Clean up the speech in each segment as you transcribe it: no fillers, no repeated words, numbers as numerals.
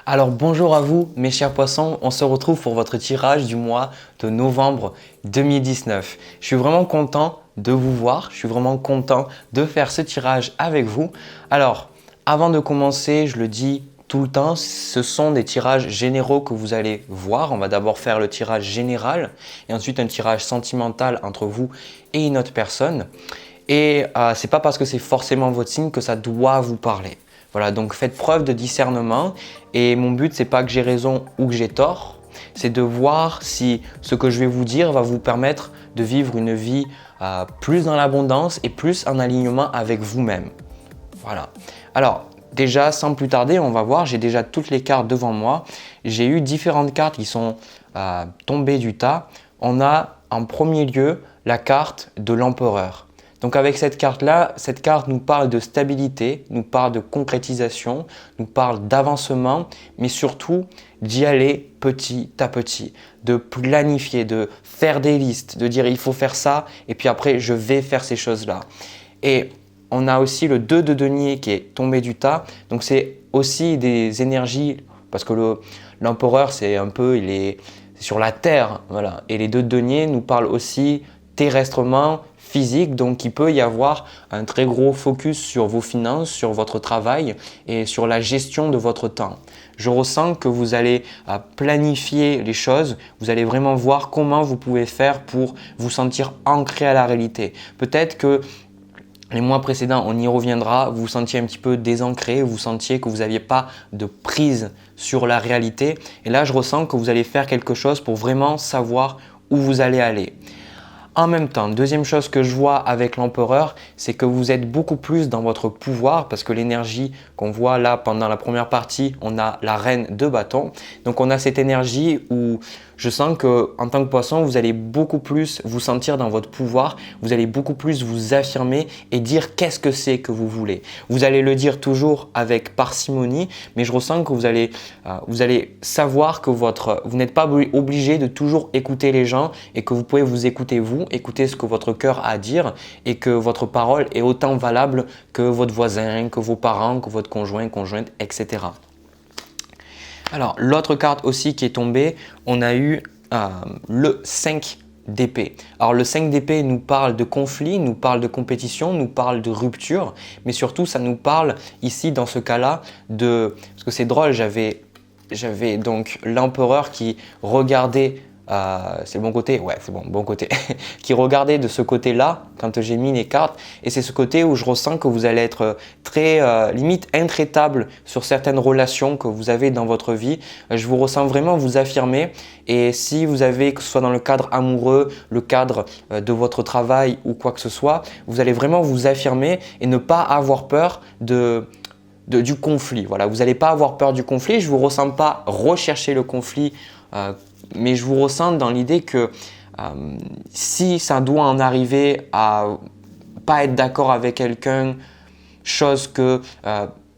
Alors bonjour à vous mes chers poissons, on se retrouve pour votre tirage du mois de novembre 2019. Je suis vraiment content de vous voir, je suis vraiment content de faire ce tirage avec vous. Alors avant de commencer, je le dis tout le temps, ce sont des tirages généraux que vous allez voir. On va d'abord faire le tirage général et ensuite un tirage sentimental entre vous et une autre personne. Et c'est pas parce que c'est forcément votre signe que ça doit vous parler. Voilà, donc faites preuve de discernement et mon but c'est pas que j'ai raison ou que j'ai tort, c'est de voir si ce que je vais vous dire va vous permettre de vivre une vie plus dans l'abondance et plus en alignement avec vous-même. Voilà. Alors déjà sans plus tarder, on va voir, j'ai déjà toutes les cartes devant moi. J'ai eu différentes cartes qui sont tombées du tas. On a en premier lieu la carte de l'empereur. Donc avec cette carte-là, cette carte nous parle de stabilité, nous parle de concrétisation, nous parle d'avancement, mais surtout d'y aller petit à petit, de planifier, de faire des listes, de dire il faut faire ça et puis après je vais faire ces choses-là. Et on a aussi le 2 de denier qui est tombé du tas, donc c'est aussi des énergies, parce que l'empereur c'est un peu, il est sur la terre, voilà. Et les 2 de denier nous parlent aussi terrestrement, physique, donc il peut y avoir un très gros focus sur vos finances, sur votre travail et sur la gestion de votre temps. Je ressens que vous allez planifier les choses, vous allez vraiment voir comment vous pouvez faire pour vous sentir ancré à la réalité. Peut-être que les mois précédents, on y reviendra, vous vous sentiez un petit peu désancré, vous sentiez que vous n'aviez pas de prise sur la réalité. Et là, je ressens que vous allez faire quelque chose pour vraiment savoir où vous allez aller. En même temps, deuxième chose que je vois avec l'empereur, c'est que vous êtes beaucoup plus dans votre pouvoir parce que l'énergie qu'on voit là pendant la première partie, on a la reine de bâton. Donc on a cette énergie où je sens que en tant que poisson, vous allez beaucoup plus vous sentir dans votre pouvoir, vous allez beaucoup plus vous affirmer et dire qu'est-ce que c'est que vous voulez. Vous allez le dire toujours avec parcimonie, mais je ressens que vous allez savoir que vous n'êtes pas obligé de toujours écouter les gens et que vous pouvez vous écouter vous, écouter ce que votre cœur a à dire et que votre parole est autant valable que votre voisin, que vos parents, que votre conjoint, conjointe, etc. Alors, l'autre carte aussi qui est tombée, on a eu le 5 d'épée. Alors, le 5 d'épée nous parle de conflit, nous parle de compétition, nous parle de rupture, mais surtout, ça nous parle ici, dans ce cas-là, de… Parce que c'est drôle, j'avais donc l'empereur qui regardait… c'est le bon côté? Ouais, c'est bon, bon côté. Qui regardait de ce côté-là quand j'ai mis les cartes. Et c'est ce côté où je ressens que vous allez être très limite intraitable sur certaines relations que vous avez dans votre vie. Je vous ressens vraiment vous affirmer. Et si vous avez, que ce soit dans le cadre amoureux, le cadre de votre travail ou quoi que ce soit, vous allez vraiment vous affirmer et ne pas avoir peur du conflit. Voilà, vous n'allez pas avoir peur du conflit. Je ne vous ressens pas rechercher le conflit, mais je vous ressens dans l'idée que si ça doit en arriver à pas être d'accord avec quelqu'un, chose que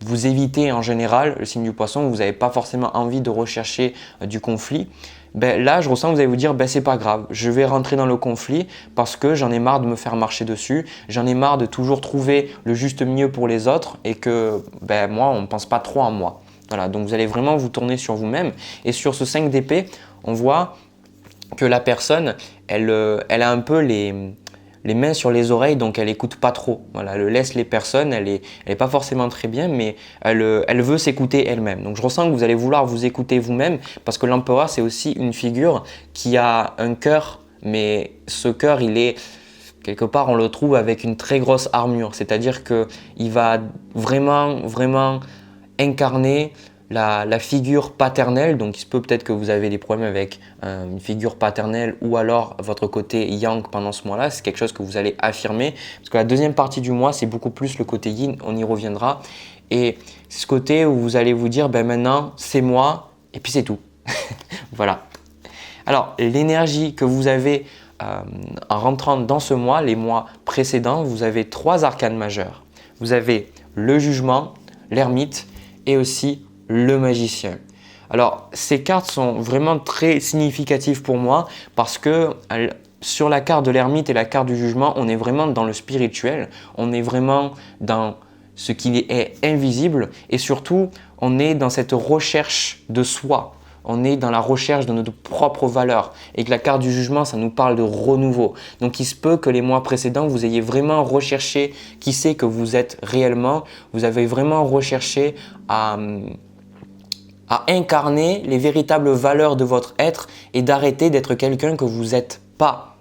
vous évitez en général, le signe du poisson, vous n'avez pas forcément envie de rechercher du conflit, ben là je ressens que vous allez vous dire c'est pas grave, je vais rentrer dans le conflit parce que j'en ai marre de me faire marcher dessus, j'en ai marre de toujours trouver le juste milieu pour les autres et que moi on ne pense pas trop en moi. Voilà, donc vous allez vraiment vous tourner sur vous-même et sur ce 5 d'épée, on voit que la personne, elle a un peu les mains sur les oreilles, donc elle écoute pas trop. Voilà, elle laisse les personnes, elle est pas forcément très bien, mais elle veut s'écouter elle-même. Donc je ressens que vous allez vouloir vous écouter vous-même, parce que l'empereur, c'est aussi une figure qui a un cœur, mais ce cœur, il est… Quelque part, on le trouve avec une très grosse armure, c'est-à-dire qu'il va vraiment incarner la figure paternelle. Donc il se peut peut-être que vous avez des problèmes avec une figure paternelle ou alors votre côté yang pendant ce mois-là. C'est quelque chose que vous allez affirmer parce que la deuxième partie du mois, c'est beaucoup plus le côté yin, on y reviendra. Et c'est ce côté où vous allez vous dire maintenant c'est moi et puis c'est tout. Voilà. Alors l'énergie que vous avez en rentrant dans ce mois, les mois précédents, vous avez 3 arcanes majeurs. Vous avez le jugement, l'ermite et aussi le magicien. Alors ces cartes sont vraiment très significatives pour moi parce que sur la carte de l'ermite et la carte du jugement, on est vraiment dans le spirituel, on est vraiment dans ce qui est invisible et surtout on est dans cette recherche de soi. On est dans la recherche de notre propre valeur et que la carte du jugement, ça nous parle de renouveau. Donc, il se peut que les mois précédents, vous ayez vraiment recherché qui c'est que vous êtes réellement. Vous avez vraiment recherché à incarner les véritables valeurs de votre être et d'arrêter d'être quelqu'un que vous n'êtes pas.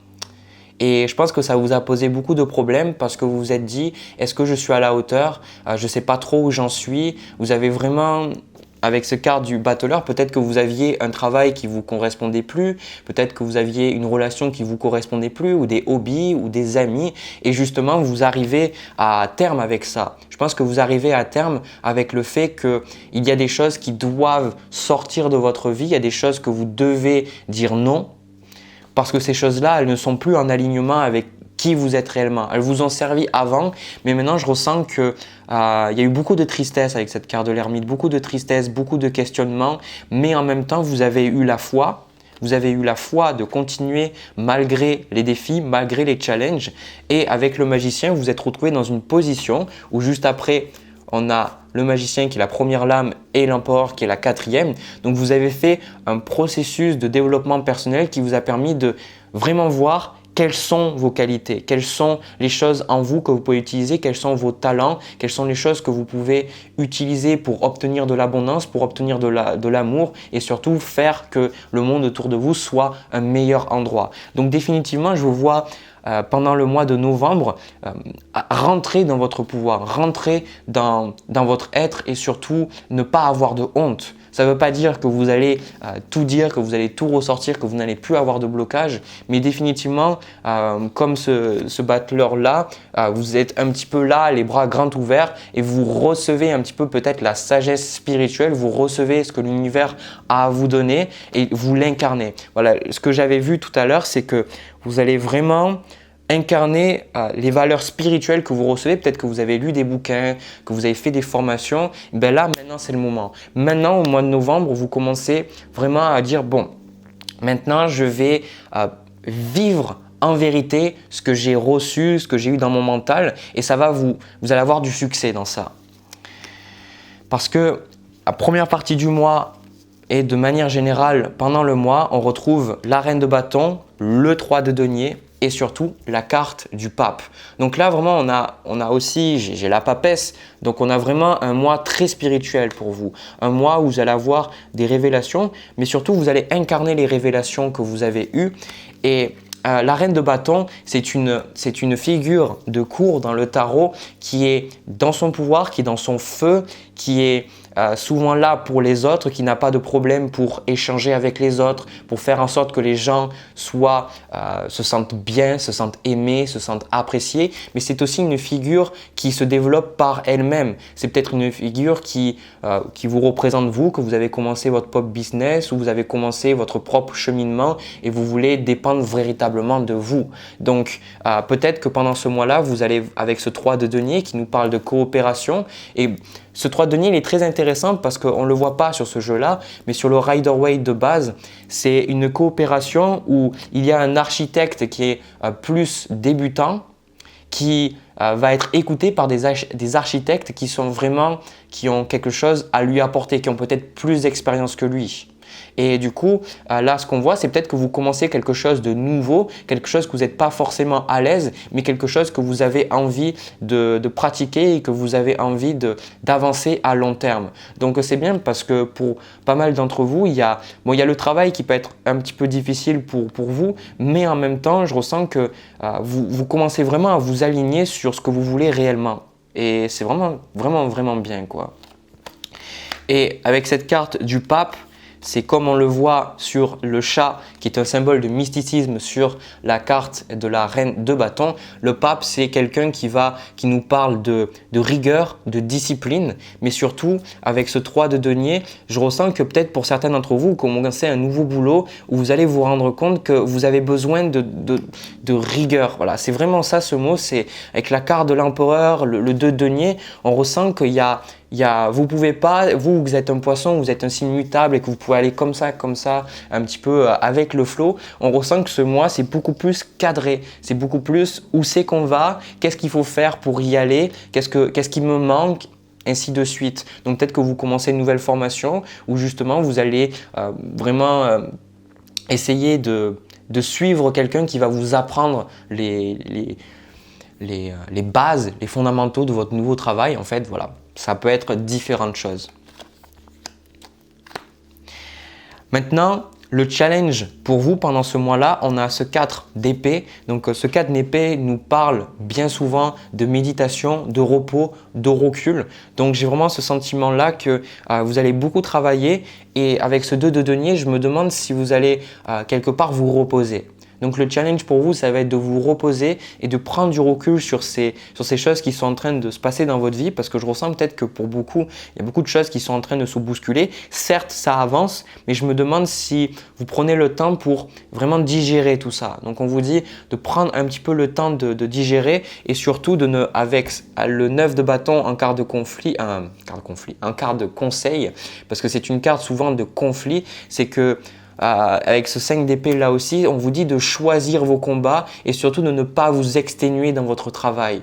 Et je pense que ça vous a posé beaucoup de problèmes parce que vous vous êtes dit, est-ce que je suis à la hauteur? Je ne sais pas trop où j'en suis. Vous avez vraiment... Avec ce carte du battleur, peut-être que vous aviez un travail qui vous correspondait plus, peut-être que vous aviez une relation qui vous correspondait plus, ou des hobbies, ou des amis, et justement vous arrivez à terme avec ça. Je pense que vous arrivez à terme avec le fait qu'il y a des choses qui doivent sortir de votre vie, il y a des choses que vous devez dire non, parce que ces choses-là, elles ne sont plus en alignement avec qui vous êtes réellement. Elles vous ont servi avant, mais maintenant je ressens qu'il y a eu beaucoup de tristesse avec cette carte de l'ermite, beaucoup de tristesse, beaucoup de questionnements, mais en même temps vous avez eu la foi. Vous avez eu la foi de continuer malgré les défis, malgré les challenges. Et avec le magicien, vous vous êtes retrouvé dans une position où juste après, on a le magicien qui est la première lame et l'empereur qui est la quatrième. Donc vous avez fait un processus de développement personnel qui vous a permis de vraiment voir quelles sont vos qualités, quelles sont les choses en vous que vous pouvez utiliser, quels sont vos talents, quelles sont les choses que vous pouvez utiliser pour obtenir de l'abondance, pour obtenir de l'amour et surtout faire que le monde autour de vous soit un meilleur endroit. Donc définitivement, je vous vois pendant le mois de novembre, rentrer dans votre pouvoir, rentrer dans votre être et surtout ne pas avoir de honte. Ça ne veut pas dire que vous allez tout dire, que vous allez tout ressortir, que vous n'allez plus avoir de blocage, mais définitivement, comme ce battleur-là, vous êtes un petit peu là, les bras grands ouverts et vous recevez un petit peu peut-être la sagesse spirituelle, vous recevez ce que l'univers a à vous donner et vous l'incarnez. Voilà, ce que j'avais vu tout à l'heure, c'est que vous allez vraiment incarner les valeurs spirituelles que vous recevez. Peut-être que vous avez lu des bouquins, que vous avez fait des formations. Ben là, maintenant, c'est le moment. Maintenant, au mois de novembre, vous commencez vraiment à dire, bon, maintenant, je vais vivre en vérité ce que j'ai reçu, ce que j'ai eu dans mon mental et ça va vous allez avoir du succès dans ça. Parce que la première partie du mois et de manière générale, pendant le mois, on retrouve la reine de bâton, le 3 de denier et surtout la carte du pape. Donc là, vraiment, on a aussi, j'ai la papesse, donc on a vraiment un mois très spirituel pour vous. Un mois où vous allez avoir des révélations, mais surtout, vous allez incarner les révélations que vous avez eues. Et la reine de bâton, c'est une figure de cour dans le tarot qui est dans son pouvoir, qui est dans son feu, qui est souvent là pour les autres, qui n'a pas de problème pour échanger avec les autres, pour faire en sorte que les gens se sentent bien, se sentent aimés, se sentent appréciés. Mais c'est aussi une figure qui se développe par elle-même. C'est peut-être une figure qui vous représente vous, que vous avez commencé votre pop business ou vous avez commencé votre propre cheminement et vous voulez dépendre véritablement de vous. Donc peut-être que pendant ce mois-là, vous allez avec ce 3 de denier qui nous parle de coopération et ce 3 de denier, il est très intéressant parce qu'on ne le voit pas sur ce jeu-là, mais sur le Rider-Waite de base, c'est une coopération où il y a un architecte qui est plus débutant, qui va être écouté par des architectes qui ont quelque chose à lui apporter, qui ont peut-être plus d'expérience que lui. Et du coup, là, ce qu'on voit, c'est peut-être que vous commencez quelque chose de nouveau, quelque chose que vous n'êtes pas forcément à l'aise, mais quelque chose que vous avez envie de pratiquer et que vous avez envie d'avancer à long terme. Donc, c'est bien parce que pour pas mal d'entre vous, il y a le travail qui peut être un petit peu difficile pour vous, mais en même temps, je ressens que vous commencez vraiment à vous aligner sur ce que vous voulez réellement. Et c'est vraiment, vraiment, vraiment bien, quoi. Et avec cette carte du pape, c'est comme on le voit sur le chat qui est un symbole de mysticisme sur la carte de la reine de bâton. Le pape, c'est quelqu'un qui nous parle de rigueur, de discipline, mais surtout avec ce 3 de denier, je ressens que peut-être pour certains d'entre vous, vous commencez un nouveau boulot où vous allez vous rendre compte que vous avez besoin de rigueur. Voilà, c'est vraiment ça ce mot, c'est avec la carte de l'empereur, le 2 de denier, on ressent qu'il y a vous pouvez pas, vous êtes un poisson, vous êtes un signe mutable et que vous pouvez aller comme ça, un petit peu avec le flow. On ressent que ce mois, c'est beaucoup plus cadré. C'est beaucoup plus où c'est qu'on va, qu'est-ce qu'il faut faire pour y aller, qu'est-ce qui me manque. ainsi de suite. Donc peut-être que vous commencez une nouvelle formation où justement vous allez vraiment essayer de suivre quelqu'un qui va vous apprendre les bases, les fondamentaux de votre nouveau travail. En fait, voilà, ça peut être différentes choses. Maintenant, le challenge pour vous pendant ce mois-là, on a ce 4 d'épée. Donc ce 4 d'épée nous parle bien souvent de méditation, de repos, de recul. Donc j'ai vraiment ce sentiment-là que vous allez beaucoup travailler et avec ce 2 de denier, je me demande si vous allez quelque part vous reposer. Donc le challenge pour vous, ça va être de vous reposer et de prendre du recul sur ces choses qui sont en train de se passer dans votre vie parce que je ressens peut-être que pour beaucoup, il y a beaucoup de choses qui sont en train de se bousculer. Certes, ça avance, mais je me demande si vous prenez le temps pour vraiment digérer tout ça. Donc on vous dit de prendre un petit peu le temps de digérer et surtout de ne, avec le 9 de bâton en quart de conflit, un quart de conseil, parce que c'est une carte souvent de conflit, c'est que avec ce 5 d'épée là aussi, on vous dit de choisir vos combats et surtout de ne pas vous exténuer dans votre travail.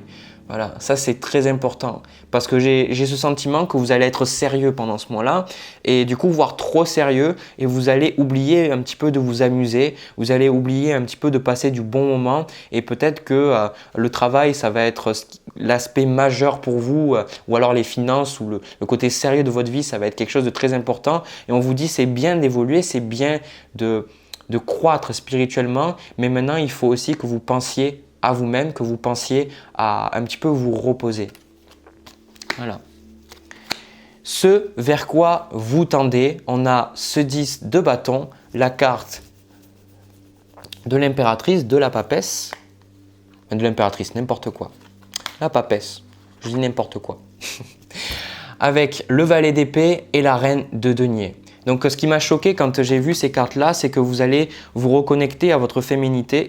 Voilà, ça c'est très important parce que j'ai ce sentiment que vous allez être sérieux pendant ce mois-là et du coup voire trop sérieux et vous allez oublier un petit peu de vous amuser, vous allez oublier un petit peu de passer du bon moment et peut-être que le travail ça va être l'aspect majeur pour vous ou alors les finances ou le côté sérieux de votre vie ça va être quelque chose de très important et on vous dit c'est bien d'évoluer, c'est bien de croître spirituellement mais maintenant il faut aussi que vous pensiez à vous-même, que vous pensiez à un petit peu vous reposer. Voilà. Ce vers quoi vous tendez, on a ce 10 de bâton, la carte de l'impératrice, de la papesse, de l'impératrice, n'importe quoi. La papesse, je dis n'importe quoi. Avec le valet d'épée et la reine de denier. Donc ce qui m'a choqué quand j'ai vu ces cartes-là, c'est que vous allez vous reconnecter à votre féminité,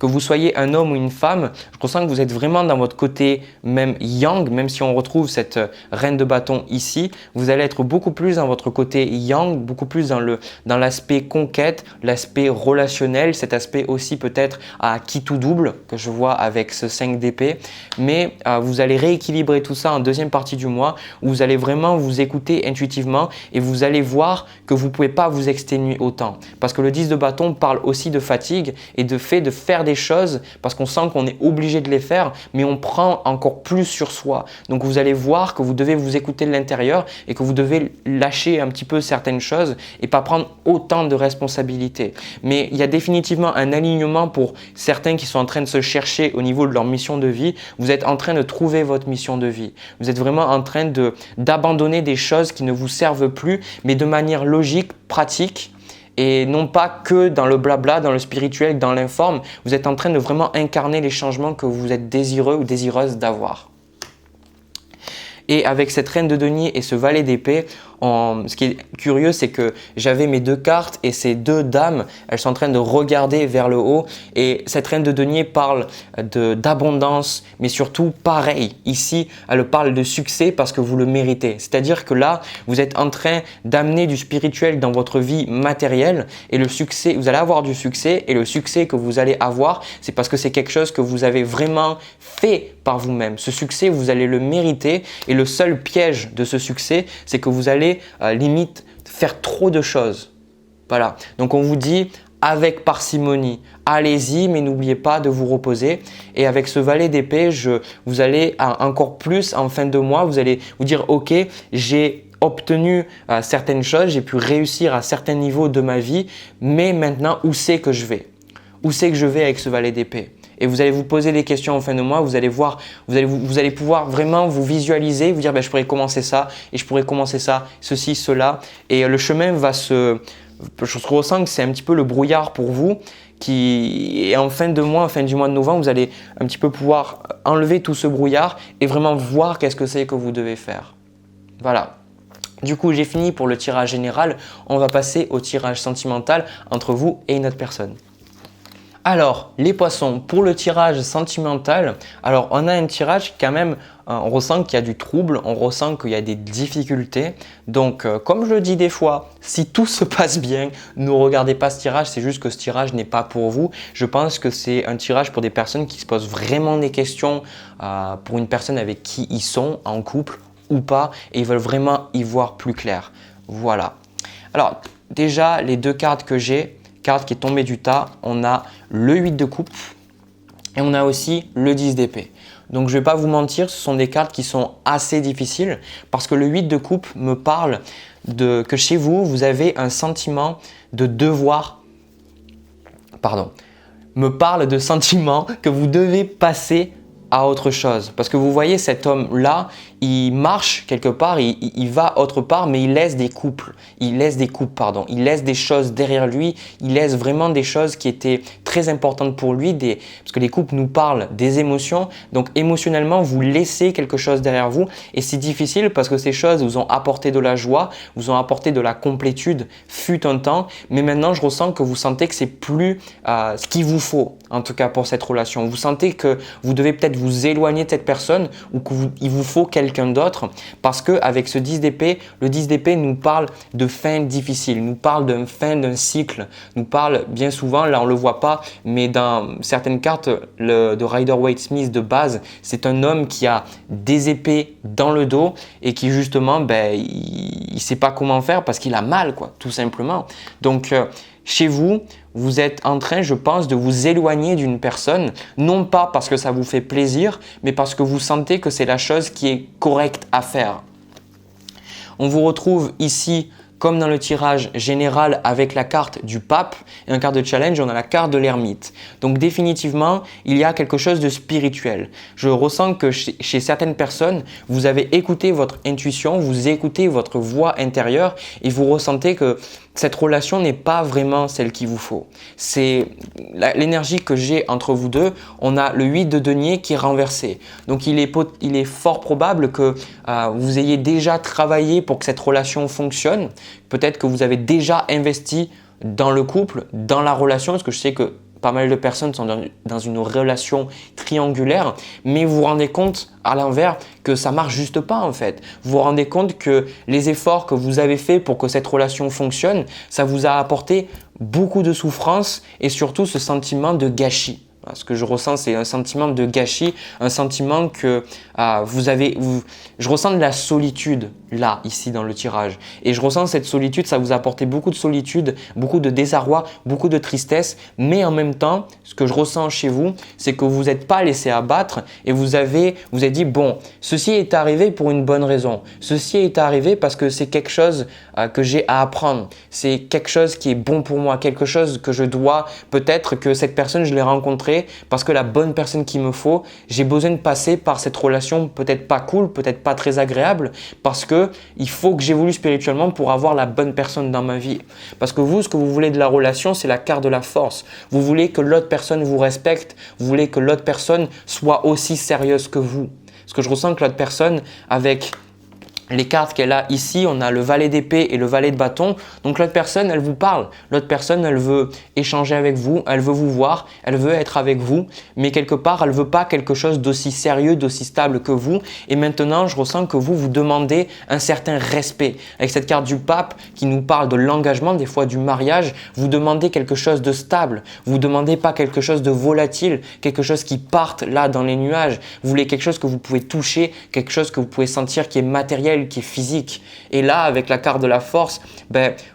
que vous soyez un homme ou une femme. Je ressens que vous êtes vraiment dans votre côté même yang, même si on retrouve cette reine de bâton ici. Vous allez être beaucoup plus dans votre côté yang, beaucoup plus dans l'aspect conquête, l'aspect relationnel, cet aspect aussi peut-être à qui tout double que je vois avec ce 5 d'épée. Mais vous allez rééquilibrer tout ça en deuxième partie du mois où vous allez vraiment vous écouter intuitivement et vous allez voir que vous ne pouvez pas vous exténuer autant. Parce que le 10 de bâton parle aussi de fatigue et de fait de faire des choses parce qu'on sent qu'on est obligé de les faire, mais on prend encore plus sur soi. Donc vous allez voir que vous devez vous écouter de l'intérieur et que vous devez lâcher un petit peu certaines choses et pas prendre autant de responsabilités. Mais il y a définitivement un alignement pour certains qui sont en train de se chercher au niveau de leur mission de vie. Vous êtes en train de trouver votre mission de vie. Vous êtes vraiment en train d'abandonner des choses qui ne vous servent plus, mais de manière logique, pratique et non pas que dans le blabla, dans le spirituel, dans l'informe. Vous êtes en train de vraiment incarner les changements que vous êtes désireux ou désireuse d'avoir. Et avec cette reine de denier et ce valet d'épée, ce qui est curieux, c'est que j'avais mes deux cartes et ces deux dames, elles sont en train de regarder vers le haut. Et cette reine de denier parle d'abondance, mais surtout pareil. Ici, elle parle de succès parce que vous le méritez. C'est-à-dire que là, vous êtes en train d'amener du spirituel dans votre vie matérielle et le succès, vous allez avoir du succès et le succès que vous allez avoir, c'est parce que c'est quelque chose que vous avez vraiment fait par vous-même. Ce succès, vous allez le mériter et le seul piège de ce succès, c'est que vous allez limite faire trop de choses. Voilà. Donc on vous dit avec parcimonie, allez-y, mais n'oubliez pas de vous reposer. Et avec ce valet d'épée, vous allez encore plus en fin de mois, vous allez vous dire ok, j'ai obtenu certaines choses, j'ai pu réussir à certains niveaux de ma vie, mais maintenant où c'est que je vais? Où c'est que je vais avec ce valet d'épée? Et vous allez vous poser des questions en fin de mois, vous allez voir, vous allez pouvoir vraiment vous visualiser, vous dire je pourrais commencer ça et je pourrais commencer ça, ceci, cela. Et le chemin je ressens que c'est un petit peu le brouillard pour vous et en fin du mois de novembre, vous allez un petit peu pouvoir enlever tout ce brouillard et vraiment voir qu'est-ce que c'est que vous devez faire. Voilà. Du coup, j'ai fini pour le tirage général. On va passer au tirage sentimental entre vous et une autre personne. Alors, les poissons, pour le tirage sentimental, alors on a un tirage quand même, on ressent qu'il y a du trouble, on ressent qu'il y a des difficultés. Donc, comme je le dis des fois, si tout se passe bien, ne regardez pas ce tirage, c'est juste que ce tirage n'est pas pour vous. Je pense que c'est un tirage pour des personnes qui se posent vraiment des questions, pour une personne avec qui ils sont en couple, ou pas et ils veulent vraiment y voir plus clair. Voilà. Alors déjà, les deux cartes que j'ai, carte qui est tombée du tas, on a le 8 de coupe et on a aussi le 10 d'épée. Donc je ne vais pas vous mentir, ce sont des cartes qui sont assez difficiles parce que le 8 de coupe me parle que chez vous, vous avez un sentiment de devoir, me parle de sentiment que vous devez passer à autre chose. Parce que vous voyez cet homme-là, il marche quelque part, il va autre part, mais il laisse des coupes, il laisse des choses derrière lui, il laisse vraiment des choses qui étaient très importantes pour lui, parce que les coupes nous parlent des émotions, donc émotionnellement, vous laissez quelque chose derrière vous et c'est difficile parce que ces choses vous ont apporté de la joie, vous ont apporté de la complétude, fut un temps, mais maintenant je ressens que vous sentez que c'est plus ce qu'il vous faut, en tout cas pour cette relation. Vous sentez que vous devez peut-être vous éloigner de cette personne ou qu'il vous faut quelqu'un d'autre parce qu'avec ce 10 d'épée, le 10 d'épée nous parle de fin difficile, nous parle de fin d'un cycle, nous parle bien souvent, là on ne le voit pas, mais dans certaines cartes de Rider-Waite-Smith de base, c'est un homme qui a des épées dans le dos et qui justement, il ne sait pas comment faire parce qu'il a mal, quoi, tout simplement. Donc, chez vous, vous êtes en train, je pense, de vous éloigner d'une personne, non pas parce que ça vous fait plaisir, mais parce que vous sentez que c'est la chose qui est correcte à faire. On vous retrouve ici, comme dans le tirage général avec la carte du pape et un carte de challenge, on a la carte de l'ermite. Donc définitivement, il y a quelque chose de spirituel. Je ressens que chez certaines personnes, vous avez écouté votre intuition, vous écoutez votre voix intérieure et vous ressentez que cette relation n'est pas vraiment celle qu'il vous faut. C'est l'énergie que j'ai entre vous deux. On a le 8 de denier qui est renversé. Donc il est fort probable que vous ayez déjà travaillé pour que cette relation fonctionne. Peut-être que vous avez déjà investi dans le couple, dans la relation, parce que je sais que pas mal de personnes sont dans une relation triangulaire, mais vous vous rendez compte à l'envers que ça marche juste pas en fait. Vous vous rendez compte que les efforts que vous avez faits pour que cette relation fonctionne, ça vous a apporté beaucoup de souffrance et surtout ce sentiment de gâchis. Ce que je ressens, c'est un sentiment de gâchis, un sentiment que je ressens de la solitude là, ici dans le tirage. Et je ressens cette solitude, ça vous a apporté beaucoup de solitude, beaucoup de désarroi, beaucoup de tristesse. Mais en même temps, ce que je ressens chez vous, c'est que vous n'êtes pas laissé abattre et vous avez dit, bon, ceci est arrivé pour une bonne raison. Ceci est arrivé parce que c'est quelque chose que j'ai à apprendre. C'est quelque chose qui est bon pour moi, quelque chose que je dois, peut-être que cette personne, je l'ai rencontrée parce que la bonne personne qu'il me faut, j'ai besoin de passer par cette relation peut-être pas cool, peut-être pas très agréable parce que il faut que j'évolue spirituellement pour avoir la bonne personne dans ma vie. Parce que vous, ce que vous voulez de la relation, c'est la carte de la force. Vous voulez que l'autre personne vous respecte, vous voulez que l'autre personne soit aussi sérieuse que vous. Parce que je ressens que l'autre personne, avec les cartes qu'elle a ici, on a le valet d'épée et le valet de bâton. Donc l'autre personne, elle vous parle. L'autre personne, elle veut échanger avec vous, elle veut vous voir, elle veut être avec vous. Mais quelque part, elle ne veut pas quelque chose d'aussi sérieux, d'aussi stable que vous. Et maintenant, je ressens que vous demandez un certain respect. Avec cette carte du pape qui nous parle de l'engagement, des fois du mariage, vous demandez quelque chose de stable. Vous ne demandez pas quelque chose de volatile, quelque chose qui parte là dans les nuages. Vous voulez quelque chose que vous pouvez toucher, quelque chose que vous pouvez sentir qui est matériel, qui est physique. Et là, avec la carte de la force,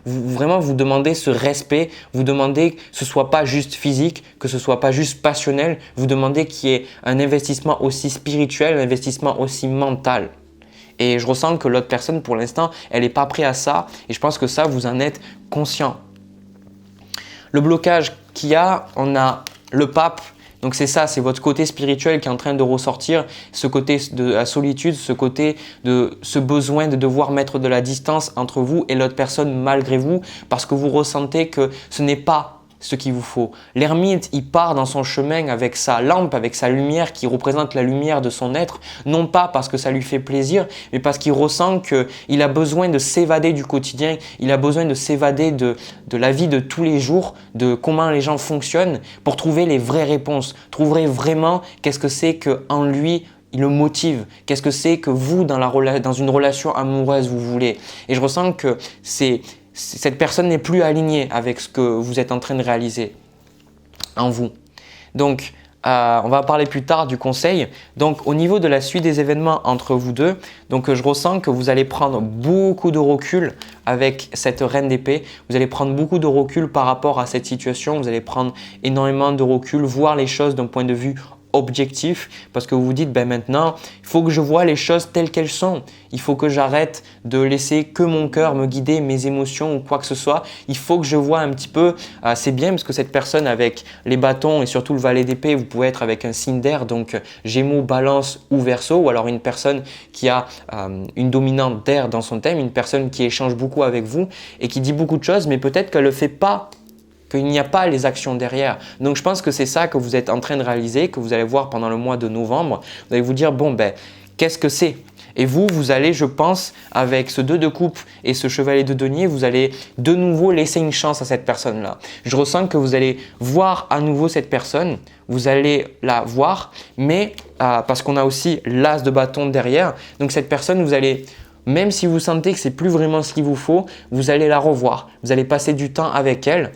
vous demandez ce respect, vous demandez que ce soit pas juste physique, que ce soit pas juste passionnel, vous demandez qu'il y ait un investissement aussi spirituel, un investissement aussi mental. Et je ressens que l'autre personne, pour l'instant, elle n'est pas prête à ça et je pense que ça, vous en êtes conscient. Le blocage qu'il y a, on a le pape. Donc c'est ça, c'est votre côté spirituel qui est en train de ressortir, ce côté de la solitude, ce côté de ce besoin de devoir mettre de la distance entre vous et l'autre personne malgré vous parce que vous ressentez que ce n'est pas ce qu'il vous faut. L'ermite, il part dans son chemin avec sa lampe, avec sa lumière qui représente la lumière de son être, non pas parce que ça lui fait plaisir, mais parce qu'il ressent qu'il a besoin de s'évader du quotidien, il a besoin de s'évader de la vie de tous les jours, de comment les gens fonctionnent pour trouver les vraies réponses, trouver vraiment qu'est-ce que c'est qu'en lui il le motive, qu'est-ce que c'est que vous dans une relation amoureuse vous voulez. Et je ressens que cette personne n'est plus alignée avec ce que vous êtes en train de réaliser en vous. Donc, on va parler plus tard du conseil. Donc au niveau de la suite des événements entre vous deux, donc je ressens que vous allez prendre beaucoup de recul avec cette reine d'épée. Vous allez prendre beaucoup de recul par rapport à cette situation. Vous allez prendre énormément de recul, voir les choses d'un point de vue objectif parce que vous vous dites maintenant il faut que je vois les choses telles qu'elles sont, il faut que j'arrête de laisser que mon cœur me guider, mes émotions ou quoi que ce soit, il faut que je vois un petit peu, c'est bien parce que cette personne avec les bâtons et surtout le valet d'épée, vous pouvez être avec un signe d'air, donc Gémeaux, Balance ou Verseau, ou alors une personne qui a une dominante d'air dans son thème, une personne qui échange beaucoup avec vous et qui dit beaucoup de choses mais peut-être qu'elle ne le fait pas, qu'il n'y a pas les actions derrière. Donc je pense que c'est ça que vous êtes en train de réaliser, que vous allez voir pendant le mois de novembre. Vous allez vous dire, bon ben, qu'est-ce que c'est? Et vous allez, je pense, avec ce 2 de coupe et ce chevalier de denier, vous allez de nouveau laisser une chance à cette personne-là. Je ressens que vous allez voir à nouveau cette personne, vous allez la voir, mais parce qu'on a aussi l'as de bâton derrière. Donc cette personne, vous allez… Même si vous sentez que ce n'est plus vraiment ce qu'il vous faut, vous allez la revoir. Vous allez passer du temps avec elle.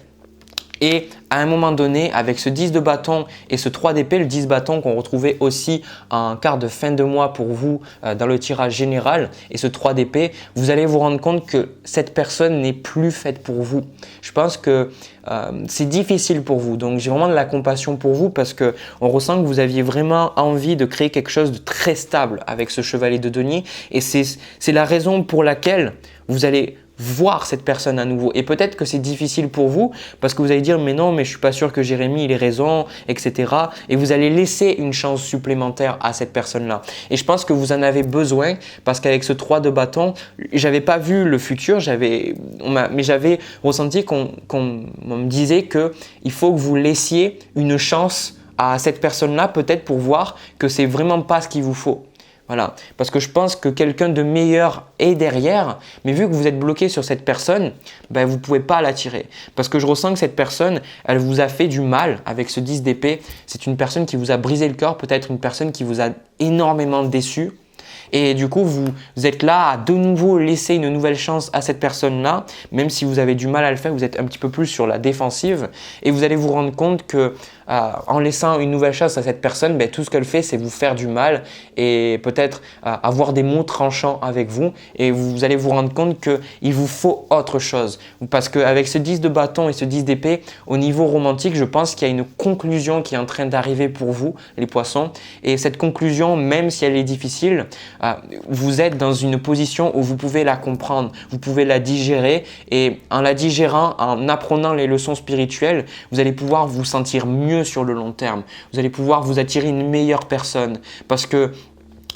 Et à un moment donné, avec ce 10 de bâton et ce 3 d'épée, le 10 bâton qu'on retrouvait aussi en quart de fin de mois pour vous dans le tirage général et ce 3 d'épée, vous allez vous rendre compte que cette personne n'est plus faite pour vous. Je pense que c'est difficile pour vous. Donc, j'ai vraiment de la compassion pour vous parce qu'on ressent que vous aviez vraiment envie de créer quelque chose de très stable avec ce chevalier de denier et c'est la raison pour laquelle vous allez voir cette personne à nouveau. Et peut-être que c'est difficile pour vous parce que vous allez dire mais non, mais je suis pas sûr que Jérémy il ait raison, etc. Et vous allez laisser une chance supplémentaire à cette personne-là. Et je pense que vous en avez besoin parce qu'avec ce 3 de bâton, j'avais pas vu le futur, mais j'avais ressenti qu'on me disait qu'il faut que vous laissiez une chance à cette personne-là peut-être pour voir que c'est vraiment pas ce qu'il vous faut. Voilà, parce que je pense que quelqu'un de meilleur est derrière, mais vu que vous êtes bloqué sur cette personne, ben vous ne pouvez pas l'attirer. Parce que je ressens que cette personne, elle vous a fait du mal avec ce 10 d'épée. C'est une personne qui vous a brisé le cœur, peut-être une personne qui vous a énormément déçu. Et du coup, vous êtes là à de nouveau laisser une nouvelle chance à cette personne-là, même si vous avez du mal à le faire, vous êtes un petit peu plus sur la défensive et vous allez vous rendre compte que en laissant une nouvelle chance à cette personne, ben, tout ce qu'elle fait, c'est vous faire du mal et peut-être avoir des mots tranchants avec vous et vous allez vous rendre compte qu'il vous faut autre chose. Parce qu'avec ce 10 de bâton et ce 10 d'épée, au niveau romantique, je pense qu'il y a une conclusion qui est en train d'arriver pour vous, les poissons. Et cette conclusion, même si elle est difficile, vous êtes dans une position où vous pouvez la comprendre, vous pouvez la digérer et en la digérant, en apprenant les leçons spirituelles, vous allez pouvoir vous sentir mieux sur le long terme. Vous allez pouvoir vous attirer une meilleure personne parce que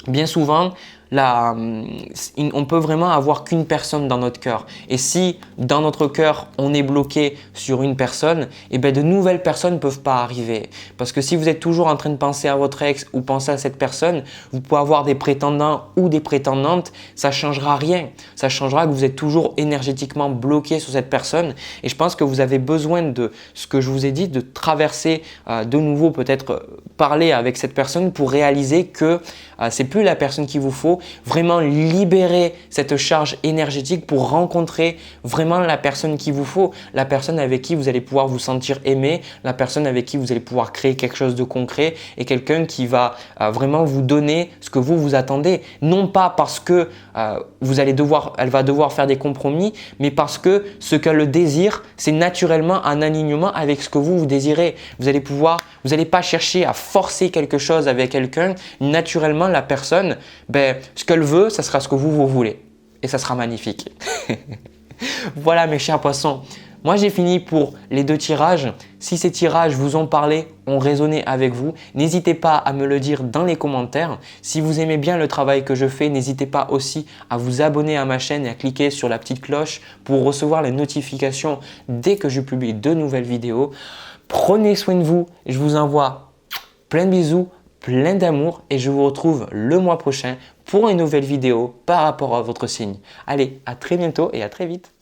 bien souvent, on peut vraiment avoir qu'une personne dans notre cœur. Et si dans notre cœur, on est bloqué sur une personne, eh bien de nouvelles personnes ne peuvent pas arriver. Parce que si vous êtes toujours en train de penser à votre ex ou penser à cette personne, vous pouvez avoir des prétendants ou des prétendantes, ça ne changera rien. Ça changera que vous êtes toujours énergétiquement bloqué sur cette personne. Et je pense que vous avez besoin de ce que je vous ai dit, de traverser de nouveau, peut-être parler avec cette personne pour réaliser que c'est plus la personne qu'il vous faut. Vraiment libérer cette charge énergétique pour rencontrer vraiment la personne qu'il vous faut, la personne avec qui vous allez pouvoir vous sentir aimé, la personne avec qui vous allez pouvoir créer quelque chose de concret et quelqu'un qui va vraiment vous donner ce que vous attendez. Non pas parce que elle va devoir faire des compromis, mais parce que ce qu'elle désire, c'est naturellement un alignement avec ce que vous désirez. Vous n'allez pas chercher à forcer quelque chose avec quelqu'un. Naturellement, la personne, ce qu'elle veut, ça sera ce que vous voulez. Et ça sera magnifique. Voilà mes chers poissons. Moi, j'ai fini pour les 2 tirages. Si ces tirages vous ont parlé, ont résonné avec vous, n'hésitez pas à me le dire dans les commentaires. Si vous aimez bien le travail que je fais, n'hésitez pas aussi à vous abonner à ma chaîne et à cliquer sur la petite cloche pour recevoir les notifications dès que je publie de nouvelles vidéos. Prenez soin de vous. Je vous envoie plein de bisous, plein d'amour et je vous retrouve le mois prochain pour une nouvelle vidéo par rapport à votre signe. Allez, à très bientôt et à très vite.